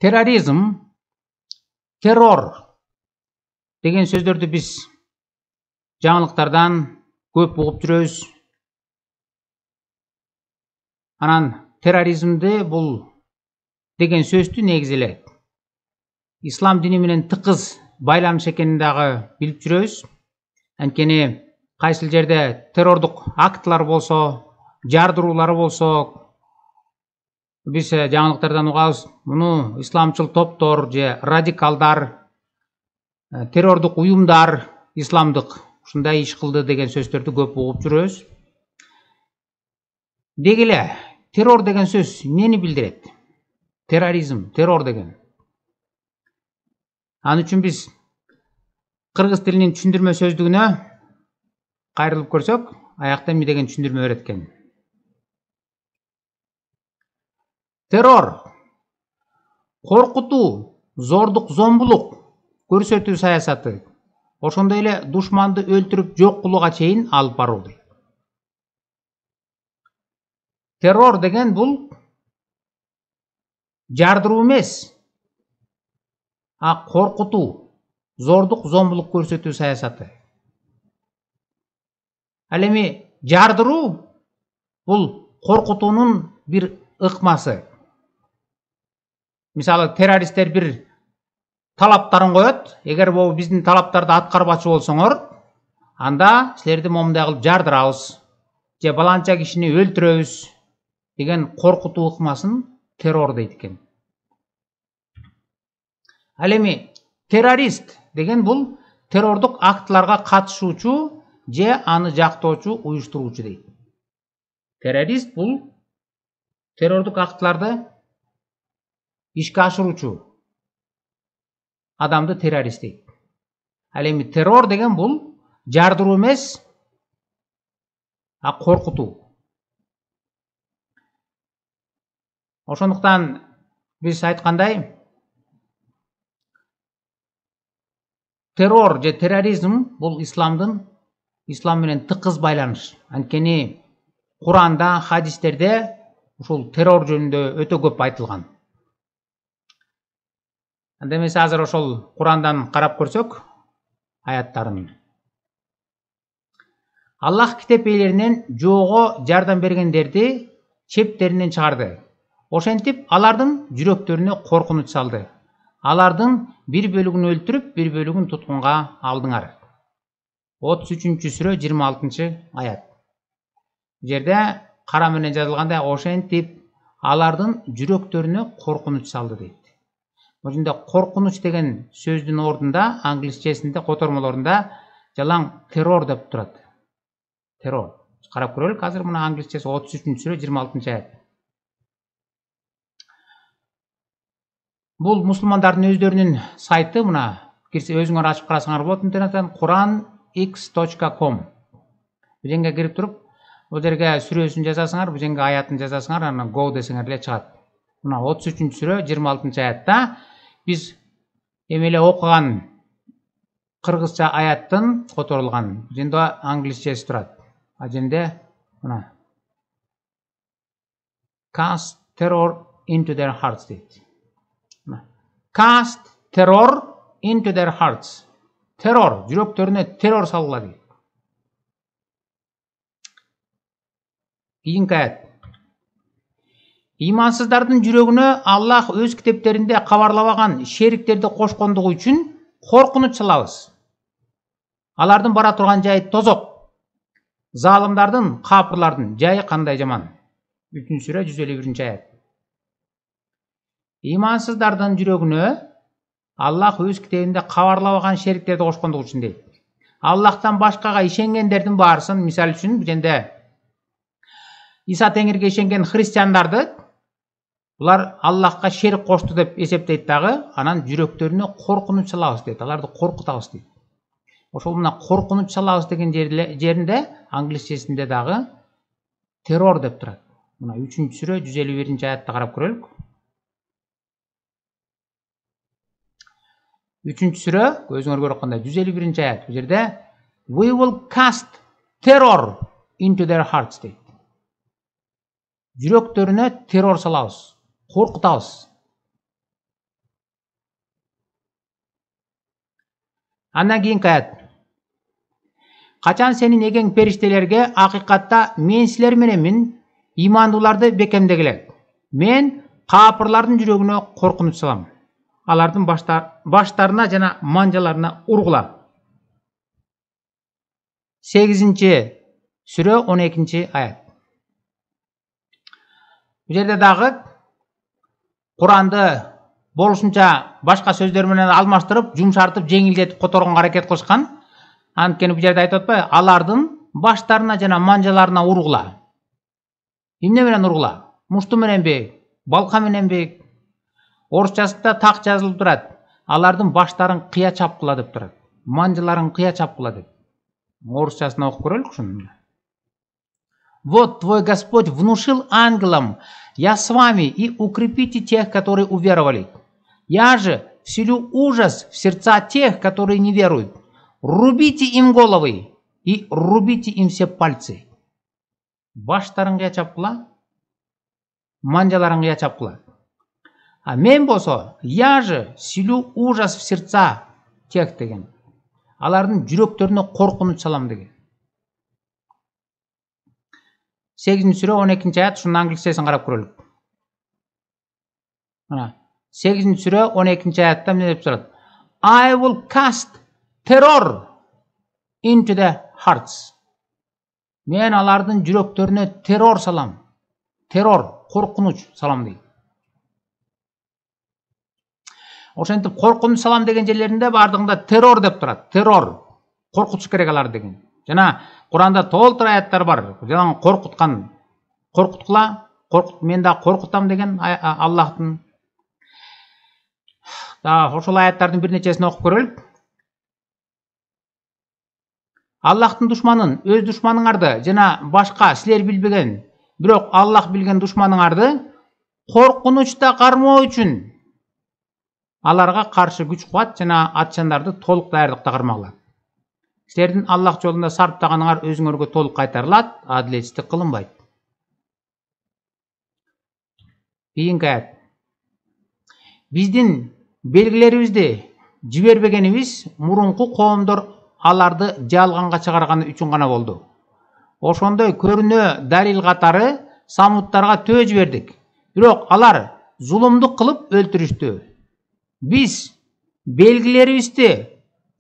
Terrorizm, terror деген сөздерді біз жаңалықтардан көп ұғып жүрөбүз. Анан терроризмди бұл деген сөздү негизелеп ислам дини менен тыкыз байланыш экенин дагы билип жүрөбүз. Анткени кайсыл жерде террордук актылар болсо, жардыруулар болсо, биз жаңылыктардан угабыз. Муну исламчыл топтор же радикалдар, террордук уюмдар исламдык ушундай иш кылды деген сөздөрдү көп угуп жүрөбүз. Деги эле террор деген сөз эмнени билдирет? Терроризм, террор деген. Ал үчүн биз кыргыз тилинин түшүндүрмө сөздүгүнө кайрылып көрсөк, аякта эмне деген түшүндүрмө берет экен? Террор, коркутуу, зордук, зомбулук көрсөтүү саясаты, ошондой эле душманды өлтүрүп жок кылууга чейин алып баруу дейт. Террор деген бул жардыруу эмес, коркутуу, зордук, зомбулук көрсөтүү саясаты. Ал эми жардыруу бул коркутуунун бир ыкмасы. Мисалы, террористтер бир талаптарын коет. Эгер бул биздин талаптарды аткарбачы болсоңор, анда силерди момундай кылып жардырабыз же баланча кишини өлтүрөбүз деген коркутуу ыкмасын террор дейт экен. Ал эми террорист деген бул террордук актыларга катышуучу же аны жактоочу, уюштуруучу дейт. Террорист бул террордук актыларды ишке ашыруучу адамды террорист дейт. Ал эми террор деген бул жардыруу эмес, коркутуу. Ошондуктан биз айткандай, террор же терроризм бул ислам менен тыкыз байланыш. Анткени Куранда, хадистерде ушул террор жөнүндө өтө көп айтылган. Анда эмесе азыр ошол Курандан карап көрсөк аяттарын. Аллах китеп ээлеринен жоого жардам бергендерди чептеринен чыгарды. Ошентип алардын жүрөктөрүнө коркунуч салды. Алардын бир бөлүгүн өлтүрүп, бир бөлүгүн туткунга алдыңар. 33-сүрө 26-аят. Бу жерде кара менен жазылганда ошентип алардын жүрөктөрүнө коркунуч салды дейт. Ошондо коркунуч деген сөздүн ордунда англисчесинде котормолорунда жалаң террор деп турат. Террор. Карап көрөлүк азыр мына англисчеси 33-сүрө 26-аят. Бул мусулмандардын өздөрүнүн сайты, мына өзүңөр ачып карасаңар болот интернеттен, quranx.com. Бул жерге кирип туруп, бул жерге сүрөсүн жазасыңар, бул жерге аятын жазасыңар, анан go десеңер эле чыгат. Мына 33-сүрө 26-аятта биз эмеле окуган кыргызча аяттын которулган. Бул жерде англисчеси турат. А жерде мына cast terror into their hearts дейт. Cast terror into their hearts. Террор, жүрөктөрүнө террор салгыла дейт. Кийинки аят. Имансыздардын жүрөгүнө Аллах өз китептеринде кабарлабаган шериктерди кошкондугу үчүн коркунуч салабыз. Алардын бара турган жайы тозок. Залымдардын, капырлардын жайы кандай жаман. 3-сүрө 151-аят. Имансыздардын жүрөгүнө Аллах өз китебинде кабарлабаган шериктерди кошкондугу үчүн дейт. Аллахтан башкага ишенгендердин баарысын, мисал үчүн бул жерде Иса Теңирге ишенген христиандарды булар Аллахка шерик кошту деп эсептейт дагы, анан жүрөктөрүнө коркунуч салабыз дейт. Аларды коркутабыз дейт. Ошол мына коркунуч салабыз деген жеринде англисчесинде дагы террор деп турат. Мына 3-сүрө 151-аятта карап көрөлүк. 3-сүрө өзүңөр көрүп аткандай 151-аят. Бул жерде we will cast terror into their hearts дейт. Жүрөктөрүнө террор салабыз, коркутабыз. Андан кийинки аят. Качан сенин эген периштелерге акыйкатта мен силер мененмин, имандууларды бекемдегиле. Мен капырлардын жүрөгүнө коркунуч салам. Алардын баштарына жана манжаларына ургула. 8-сүрө 12-аят. Бул жерде дагы Куранды болушунча башка сөздөр менен алмаштырып, жумшартып, жеңилдетип которгонго аракет кылышкан. Анткени бул жерде айтып атпайбы? Алардын баштарына жана манжаларына ургула. Эмне менен ургула? Мушту мененби? Балка мененби? Орусчасында так жазылып турат. Алардын баштарын кыя чапкыла деп турат. Манжаларын кыя чапкыла деп. Орусчасына окуп көрөлүк ушуну. Вот твой Господь внушил ангелам: я с вами, и укрепите тех, которые уверовали. Я же вселю ужас в сердца тех, которые не веруют. Рубите им головы и рубите им все пальцы. Баштарын кыя чапкыла, манжаларын кыя чапкыла. А мен болсо, я же вселю ужас в сердца тех деген. Алардын жүрөктөрүнө коркунуч салам деген. 8-сүрө 12-аят, шунун англисчесин карап көрөлүк. Мына 8-сүрө 12-аятта эмне деп турат? I will cast terror into the hearts. Мен алардын жүрөктөрүнө террор салам. Террор, коркунуч салам дейт. Ошентип коркунуч салам деген жерлеринде бардыгында террор деп турат. Террор, коркутуш керек алар деген. Жана Куранда толтур аяттар бар. Жана коркуткула, мен да коркутам деген Аллахтын. Ошол аяттардын бир нечесин окуп көрөлүк. Аллахтын душманын, өз душманыңарды жана башка силер билбеген, бирок Аллах билген душманыңарды коркунучта кармоо үчүн аларга каршы күч кубат жана атчандарды толук даярдыкта кармагыла. Силердин Аллах жолунда сарптаганыңар өзүңөргө толук кайтарылат, адилетсиздик кылынбайт. Кийинки аят. Биздин белгилерибизди жибербегенибиз мурунку коомдор аларды жалганга чыгарганы үчүн гана болду. Ошондой көрүнө далил катары Самуттарга төө жибердик. Бирок алар зулумдук кылып өлтүрүштү. Биз белгилерибизди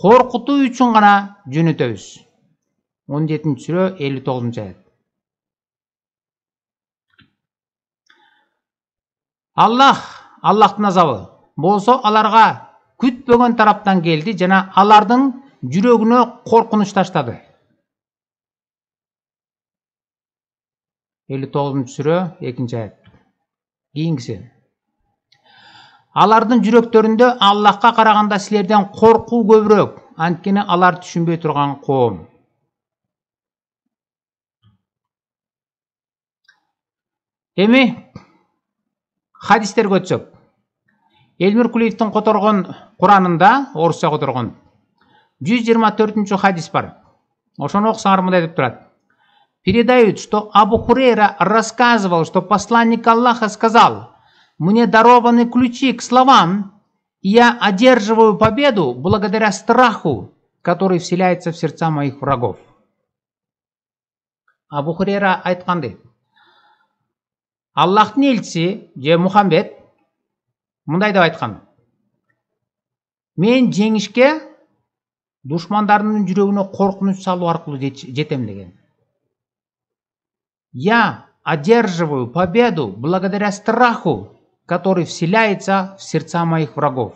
коркутуу үчүн гана жөнөтөбүз. 17-сүрө 59-аят. Аллахтын азабы болсо аларга күтпөгөн тараптан келди жана алардын жүрөгүнө коркунуч таштады. 59-сүрө 2-аят. Кийинкиси. Алардын жүрөктөрүндө Аллахка караганда силерден коркуу көбүрөөк, анткени алар түшүнбөй турган коом. Эми хадистерге өтсөк. Элмир Кулиевдин которгон Куранында, орусча которгон 124-хадис бар. Ошону окусаңар мындай деп турат. Передают, что Абу Хурейра рассказывал, что посланник Аллаха сказал: «Мне дарованы ключи к словам, и я одерживаю победу благодаря страху, который вселяется в сердца моих врагов». Абу Хурейра айткан. Аллахтын элчиси же Мухаммед мындай деп айткан. Мен жеңишке душмандардын жүрөгүнө коркунуч салуу аркылуу жетем деген. Я одерживаю победу благодаря страху, который вселяется в сердца моих врагов.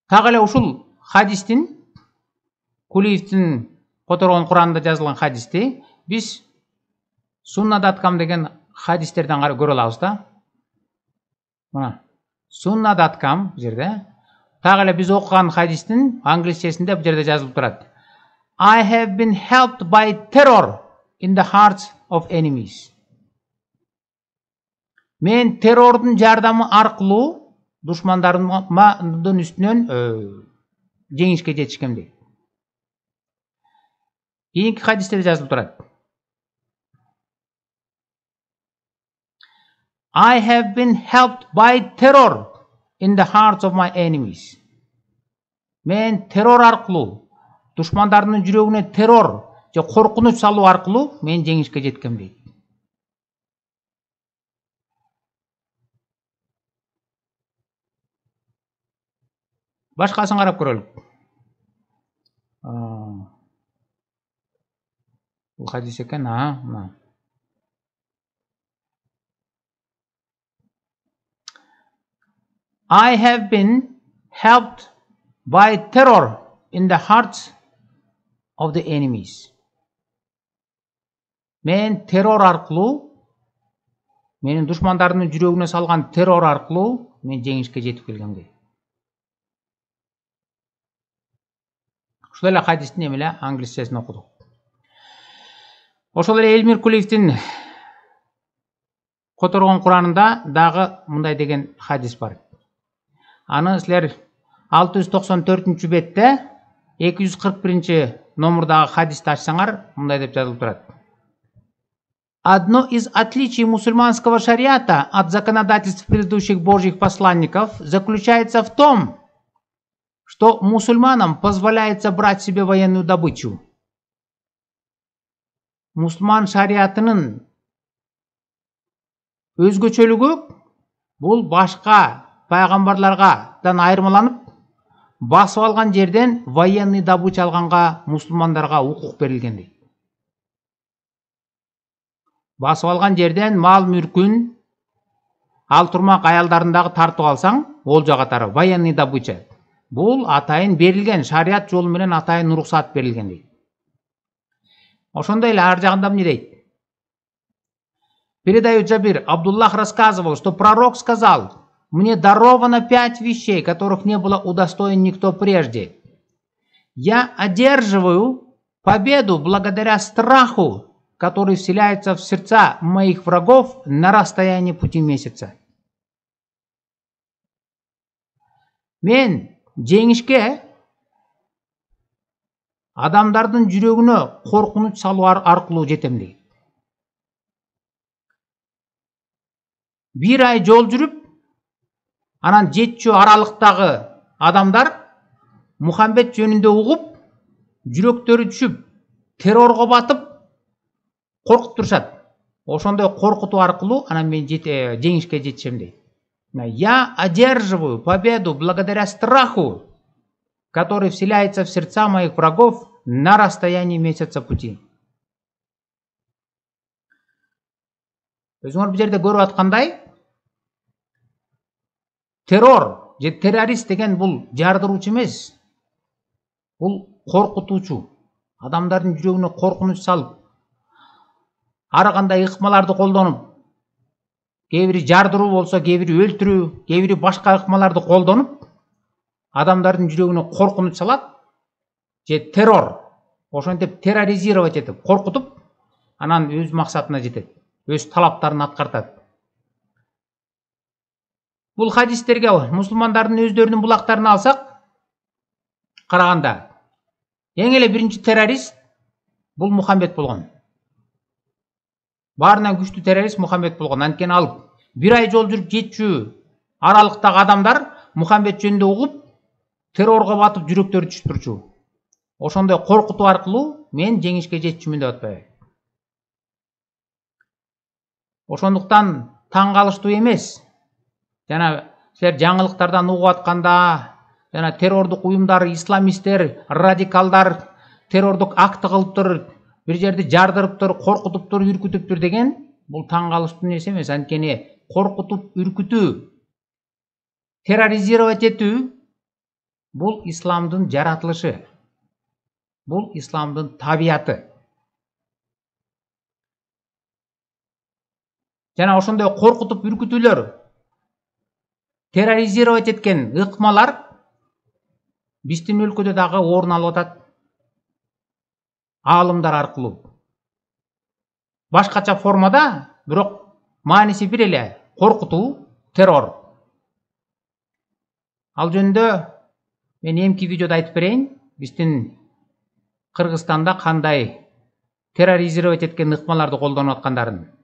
Так эле ушул хадистин, Кулиевдин которгон Куранда жазылган хадисти биз Sunna.com деген хадистерден көрө алабыз да. Мына Sunna.com жерде. Так эле биз окуган хадистин англисчесинде бу жерде жазылып турат. I have been helped by terror in the hearts of enemies. Мен террордун жардамы аркылуу душмандардын үстүнөн жеңишке жетишкем дейт. Кийинки хадисте жазылып турат. I have been helped by terror in the hearts of my enemies. мен террор аркылуу, душмандардын жүрөгүнө террор же коркунуч салуу аркылуу мен жеңишке жеткем дейт. Башкасын карап көрөлүк. Бул хадис экен, мына. I have been helped by terror in the hearts of the enemies. Мен террор аркылуу, менин душмандардын жүрөгүнө салган террор аркылуу мен жеңишке жетип келгем дейт. Ошол эле хадистин эмеле англисчесин окудук. Ошол эле Элмир Кулиевдин которгон Куранында дагы мындай деген хадис бар. Аны силер 694-бетте 241 номурдагы хадисти ачсаңар, мындай деп жазылып турат. Одно из отличий мусульманского шариата от законодательств предыдущих божьих посланников заключается в том, что мусульманам позволяется брать себе военную добычу. Мусульман шариатынын өзгөчөлүгү бул башка пайгамбарлардан айырмаланып, басып алган жерден военный добыча алганга мусулмандарга укук берилген дейт. Басып алган жерден мал мүлкүн, ал турмак аялдарын дагы тартып алсаң, олжа катары военный добыча. Бул атайын берилген, шариат жолу менен атайын уруксат берилген дейт. Ошондой эле ар жагында эмне дейт? Передает Джабир, Абдуллах рассказывал, что пророк сказал: «Мне даровано 5 вещей, которых не было удостоен никто прежде. Я одерживаю победу благодаря страху, который вселяется в сердца моих врагов на расстоянии пути месяца». Мен жеңишке адамдардын жүрөгүнө коркунуч салуу аркылуу жетем дейт. Bir ay жол жүрүп, анан жетчү аралыктагы адамдар Мухаммед жөнүндө угуп, жүрөктөрү түшүп, террорго батып, коркуп турушат. Ошондой коркутуу аркылуу анан мен жеңишке жетишем дейт. Я одерживаю победу благодаря страху, который вселяется в сердца моих врагов на расстоянии месяца пути. Өзүңөр бул жерде көрүп аткандай, террор же террорист деген бул жардыруучу эмес. Бул коркутуучу. Адамдардын жүрөгүнө коркунуч салып, ар кандай ыкмаларды колдонуп, кээ бири жардыруу болсо, кээ бири өлтүрүү, кээ бири башка ыкмаларды колдонуп, адамдардын жүрөгүнө коркунуч салат, же террор. Ошентип терроризировать этип, коркутуп, анан өз максатына жетет, өз талаптарын аткартат. Бул хадистерге мусулмандардын өздөрүнүн булактарын алсак, караганда, эң эле биринчи террорист бул Мухаммед болгон. Баарынан күчтүү террорист Мухаммед болгон. Анткени ал bir ay жол жүрүп жетчү аралыктагы адамдар Мухаммед жөнүндө угуп, террорго батып жүрөктөрү түшүп турчу. Ошондой коркутуу аркылуу мен жеңишке жетчүмүн деп атпайбы. Ошондуктан таң калыштуу эмес. Жана силер жаңылыктардан угуп атканда, жана террордук уюмдар, исламисттер, радикалдар террордук акты кылыптыр, bir жерди жардырыптыр, коркутуптур, үркүтүптүр деген, бул таң калыштуу нерсе эмес. Анткени коркутуп, үркүтүү, терроризировать этүү бул исламдын жаратылышы. Бул исламдын табияты. Жана ошондой коркутуп, үркүтүүлөр, терроризировать эткен ыкмалар биздин өлкөдө дагы орун алып атат. Алымдар аркылуу. Башкача формада, бирок мааниси бир эле: коркутуу, террор. Ал жөнүндө мен эмки видеодо айтып берейин. Биздин Кыргызстанда кандай терроризировать эткен ыкмаларды колдонуп аткандарын.